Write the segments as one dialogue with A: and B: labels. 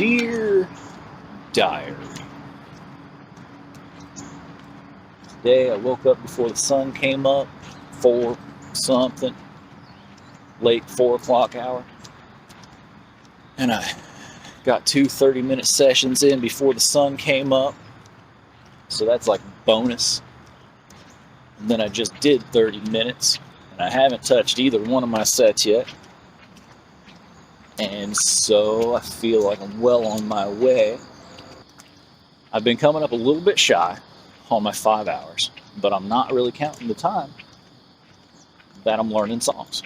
A: Dear Diary, today I woke up before the sun came up, 4 something, late 4 o'clock hour, and I got 2 30-minute sessions in before the sun came up, so that's like bonus. And then I just did 30 minutes, and I haven't touched either one of my sets yet. And so I feel like I'm well on my way. I've been coming up a little bit shy on my 5 hours, but I'm not really counting the time that I'm learning songs.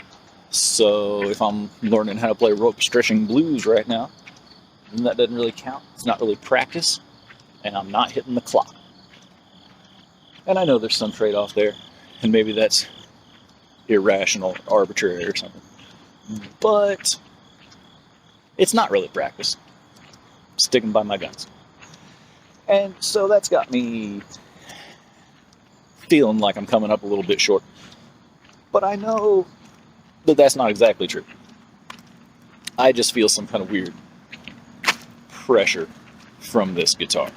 A: So if I'm learning how to play rope stretching blues right now, then that doesn't really count. It's not really practice, and I'm not hitting the clock. And I know there's some trade-off there, and maybe that's irrational, arbitrary or something. But it's not really practice. Sticking by my guns. And so that's got me feeling like I'm coming up a little bit short. But I know that that's not exactly true. I just feel some kind of weird pressure from this guitar.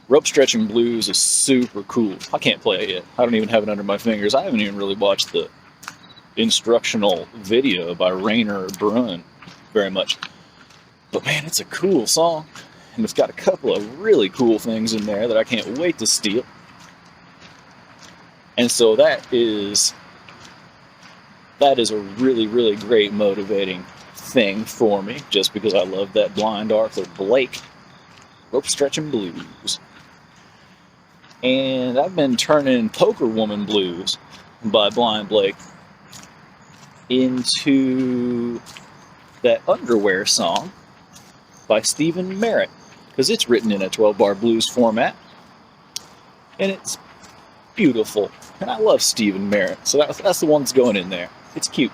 A: Rope Stretching Blues is super cool. I can't play it yet. I don't even have it under my fingers. I haven't even really watched the instructional video by Rainer Brunn very much. But man, it's a cool song. And it's got a couple of really cool things in there that I can't wait to steal. And so that is a really, really great motivating thing for me, just because I love that Blind Arthur Blake Rope Stretching Blues. And I've been turning Poker Woman Blues by Blind Blake into that Underwear song by Stephen Merritt, because it's written in a 12-bar blues format, and it's beautiful. And I love Stephen Merritt, so that's the one that's going in there. It's cute.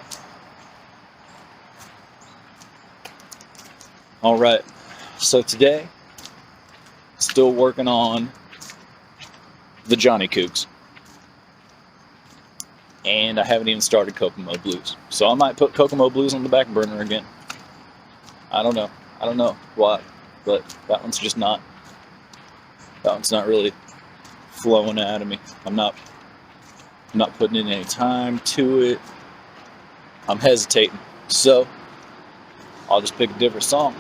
A: All right, so today, still working on the Johnny Cougs. And I haven't even started Kokomo Blues. So I might put Kokomo Blues on the back burner again. I don't know why, but that one's not really flowing out of me. I'm not putting in any time to it. I'm hesitating. So I'll just pick a different song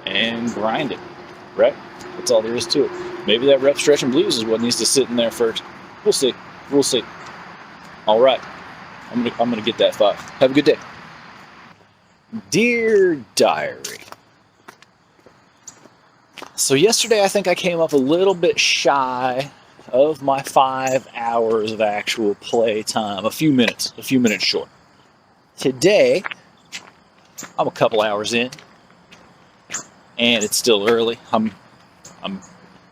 A: and grind it, right? That's all there is to it. Maybe that Rope Stretching Blues is what needs to sit in there first. We'll see. All right. I'm gonna get that 5. Have a good day. Dear Diary. So yesterday I think I came up a little bit shy of my 5 hours of actual play time. A few minutes short. Today, I'm a couple hours in, and it's still early. I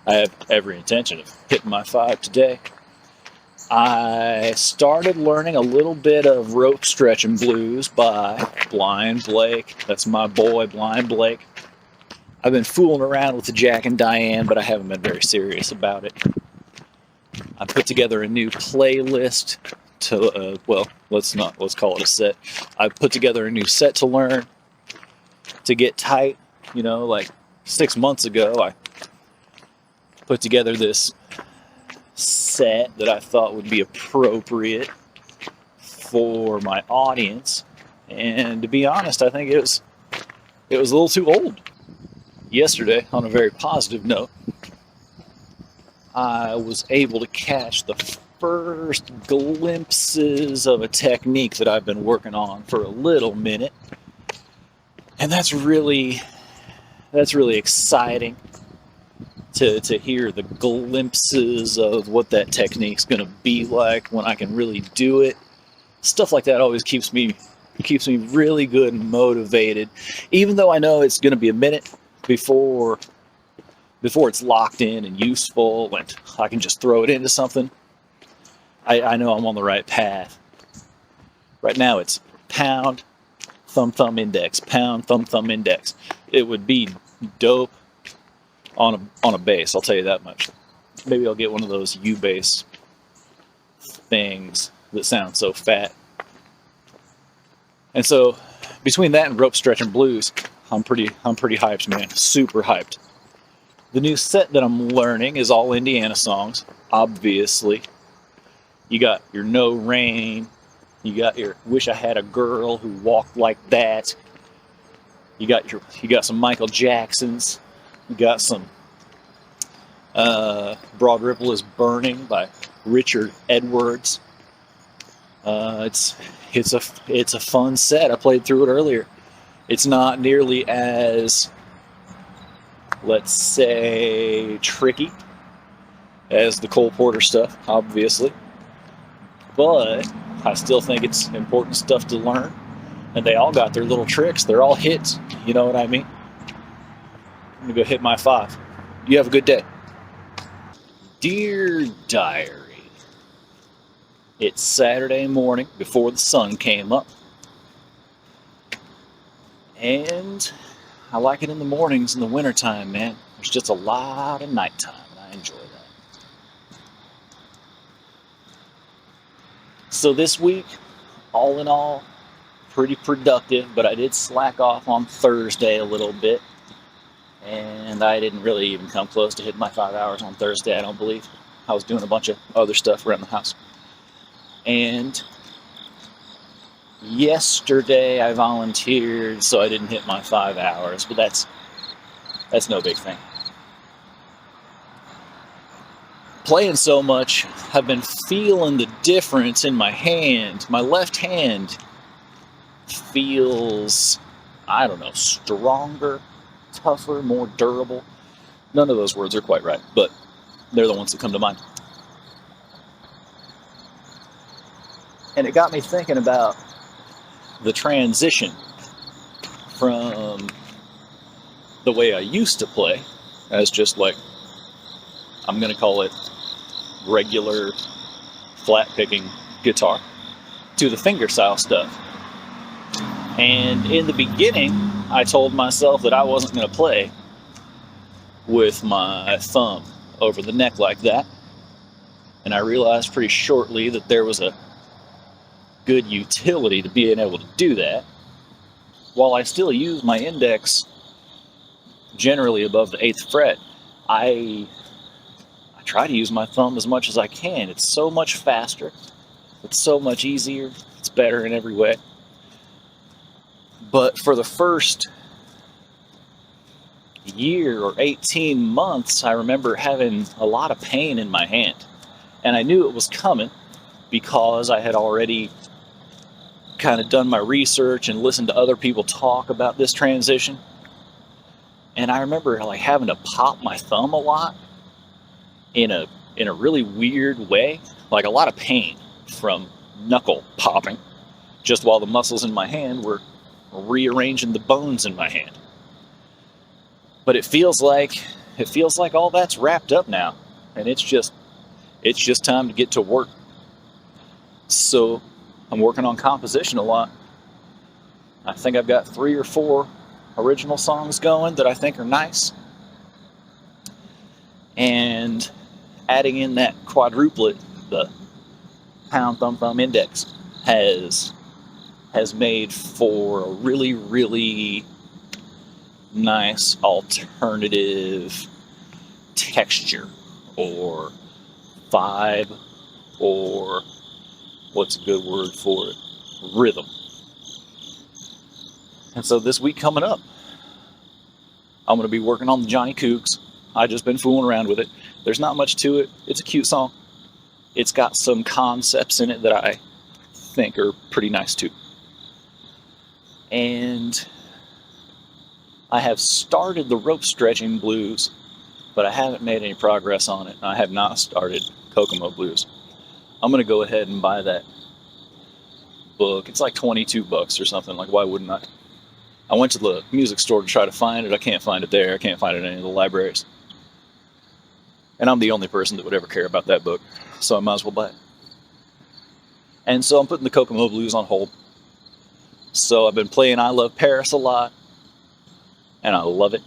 A: have every intention of hitting my 5 today. I started learning a little bit of Rope Stretching Blues by Blind Blake. That's my boy, Blind Blake. I've been fooling around with the Jack and Diane, but I haven't been very serious about it. I put together a new playlist to, let's call it a set. I put together a new set to learn to get tight. You know, like 6 months ago, I put together this set that I thought would be appropriate for my audience, and to be honest, I think it was a little too old. Yesterday, on a very positive note, I was able to catch the first glimpses of a technique that I've been working on for a little minute, and that's really exciting. To hear the glimpses of what that technique's going to be like when I can really do it. Stuff like that always keeps me really good and motivated, even though I know it's going to be a minute before it's locked in and useful and I can just throw it into something. I know I'm on the right path. Right now it's pound, thumb, index, pound, thumb, index. It would be dope on a bass, I'll tell you that much. Maybe I'll get one of those U-bass things that sound so fat. And so between that and Rope Stretching Blues, I'm pretty hyped, man. Super hyped. The new set that I'm learning is all Indiana songs, obviously. You got your No Rain, you got your Wish I Had a Girl Who Walked Like That. You got some Michael Jacksons. You got some Broad Ripple is Burning by Richard Edwards. It's a fun set. I played through it earlier. It's not nearly as, let's say, tricky as the Cole Porter stuff, obviously. But I still think it's important stuff to learn. And they all got their little tricks. They're all hits. You know what I mean? I'm going to go hit my 5. You have a good day. Dear Diary, it's Saturday morning before the sun came up. And I like it in the mornings in the wintertime, man. There's just a lot of nighttime, and I enjoy that. So this week, all in all, pretty productive, but I did slack off on Thursday a little bit. And I didn't really even come close to hitting my 5 hours on Thursday, I don't believe. I was doing a bunch of other stuff around the house. And yesterday I volunteered, so I didn't hit my 5 hours, but that's no big thing. Playing so much, I've been feeling the difference in my hand. My left hand feels, I don't know, stronger, tougher, more durable. None of those words are quite right, but they're the ones that come to mind. And it got me thinking about the transition from the way I used to play as just like, I'm going to call it regular flat picking guitar, to the fingerstyle stuff. And in the beginning, I told myself that I wasn't going to play with my thumb over the neck like that. And I realized pretty shortly that there was a good utility to being able to do that. While I still use my index generally above the 8th fret, I try to use my thumb as much as I can. It's so much faster. It's so much easier. It's better in every way. But for the first year or 18 months, I remember having a lot of pain in my hand. And I knew it was coming because I had already kind of done my research and listened to other people talk about this transition. And I remember like having to pop my thumb a lot in a really weird way, like a lot of pain from knuckle popping, just while the muscles in my hand were rearranging the bones in my hand. But it feels like all that's wrapped up now, and it's just time to get to work. So I'm working on composition a lot. I think I've got 3 or 4 original songs going that I think are nice. And adding in that quadruplet, the pound, thumb, thumb, index, has made for a really, really nice alternative texture or vibe, or what's a good word for it? Rhythm. And so this week coming up, I'm going to be working on the Johnny Kooks. I've just been fooling around with it. There's not much to it. It's a cute song. It's got some concepts in it that I think are pretty nice too. And I have started the rope stretching blues, but I haven't made any progress on it. I have not started Kokomo Blues. I'm going to go ahead and buy that book. It's like $22 or something. Like, why wouldn't I? I went to the music store to try to find it. I can't find it there. I can't find it in any of the libraries. And I'm the only person that would ever care about that book, so I might as well buy it. And so I'm putting the Kokomo Blues on hold. So I've been playing I Love Paris a lot, and I love it.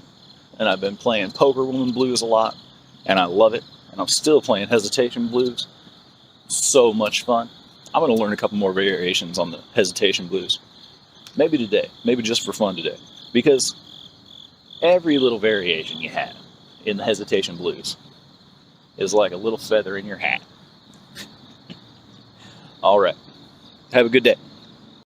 A: And I've been playing Poker Woman Blues a lot, and I love it. And I'm still playing Hesitation Blues. So much fun. I'm going to learn a couple more variations on the Hesitation Blues. Maybe today. Maybe just for fun today. Because every little variation you have in the Hesitation Blues is like a little feather in your hat. All right. Have a good day.